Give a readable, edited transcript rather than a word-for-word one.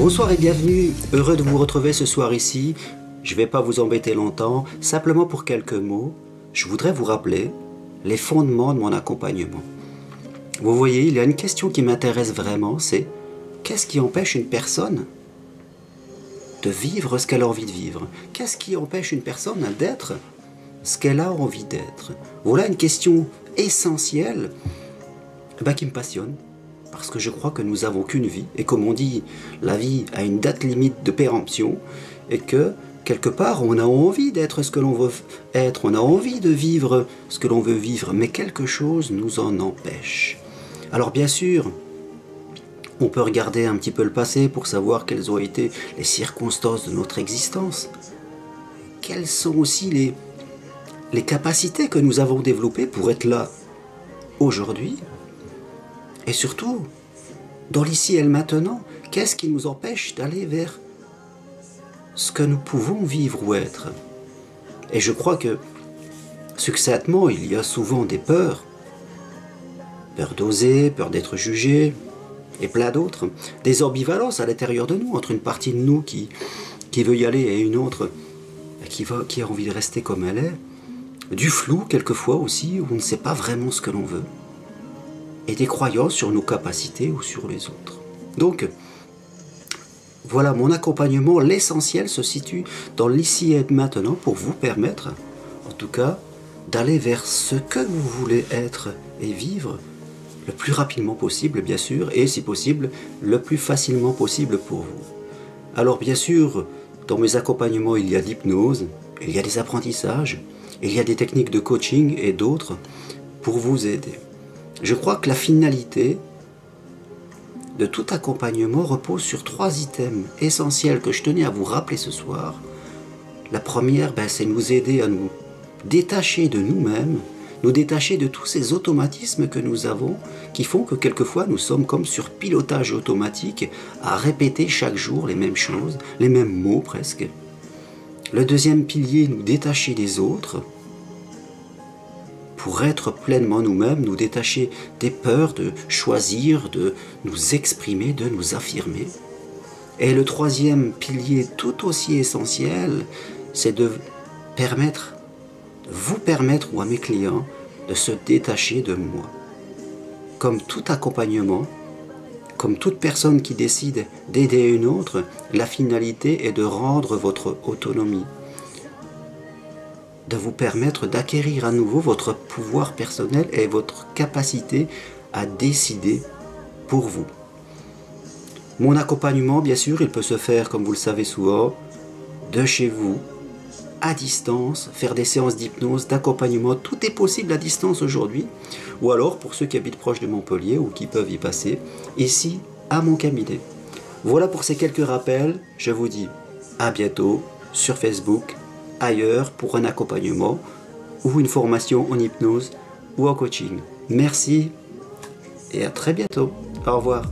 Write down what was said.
Bonsoir et bienvenue, heureux de vous retrouver ce soir ici. Je ne vais pas vous embêter longtemps, simplement pour quelques mots, je voudrais vous rappeler les fondements de mon accompagnement. Vous voyez, il y a une question qui m'intéresse vraiment, c'est qu'est-ce qui empêche une personne de vivre ce qu'elle a envie de vivre? Qu'est-ce qui empêche une personne d'être ce qu'elle a envie d'être? Voilà une question essentielle qui me passionne. Parce que je crois que nous n'avons qu'une vie, et comme on dit, la vie a une date limite de péremption, et que, quelque part, on a envie d'être ce que l'on veut être, on a envie de vivre ce que l'on veut vivre, mais quelque chose nous en empêche. Alors bien sûr, on peut regarder un petit peu le passé pour savoir quelles ont été les circonstances de notre existence, quelles sont aussi les capacités que nous avons développées pour être là aujourd'hui. Et surtout, dans l'ici et le maintenant, qu'est-ce qui nous empêche d'aller vers ce que nous pouvons vivre ou être? Et je crois que, succinctement, il y a souvent des peurs. Peur d'oser, peur d'être jugé, et plein d'autres. Des ambivalences à l'intérieur de nous, entre une partie de nous qui veut y aller et une autre qui a envie de rester comme elle est. Du flou, quelquefois aussi, où on ne sait pas vraiment ce que l'on veut. Et des croyances sur nos capacités ou sur les autres. Donc, voilà, mon accompagnement, l'essentiel se situe dans l'ici et maintenant pour vous permettre, en tout cas, d'aller vers ce que vous voulez être et vivre le plus rapidement possible, bien sûr, et si possible, le plus facilement possible pour vous. Alors, bien sûr, dans mes accompagnements, il y a l'hypnose, il y a des apprentissages, il y a des techniques de coaching et d'autres pour vous aider. Je crois que la finalité de tout accompagnement repose sur 3 items essentiels que je tenais à vous rappeler ce soir. La première, c'est nous aider à nous détacher de nous-mêmes, nous détacher de tous ces automatismes que nous avons, qui font que quelquefois nous sommes comme sur pilotage automatique, à répéter chaque jour les mêmes choses, les mêmes mots presque. Le deuxième pilier, nous détacher des autres, pour être pleinement nous-mêmes, nous détacher des peurs de choisir, de nous exprimer, de nous affirmer. Et le troisième pilier tout aussi essentiel, c'est de vous permettre ou à mes clients de se détacher de moi. Comme tout accompagnement, comme toute personne qui décide d'aider une autre, la finalité est de rendre votre autonomie, de vous permettre d'acquérir à nouveau votre pouvoir personnel et votre capacité à décider pour vous. Mon accompagnement, bien sûr, il peut se faire, comme vous le savez souvent, de chez vous, à distance, faire des séances d'hypnose, d'accompagnement, tout est possible à distance aujourd'hui, ou alors pour ceux qui habitent proche de Montpellier ou qui peuvent y passer, ici, à mon cabinet. Voilà pour ces quelques rappels, je vous dis à bientôt sur Facebook, ailleurs pour un accompagnement ou une formation en hypnose ou en coaching. Merci et à très bientôt. Au revoir.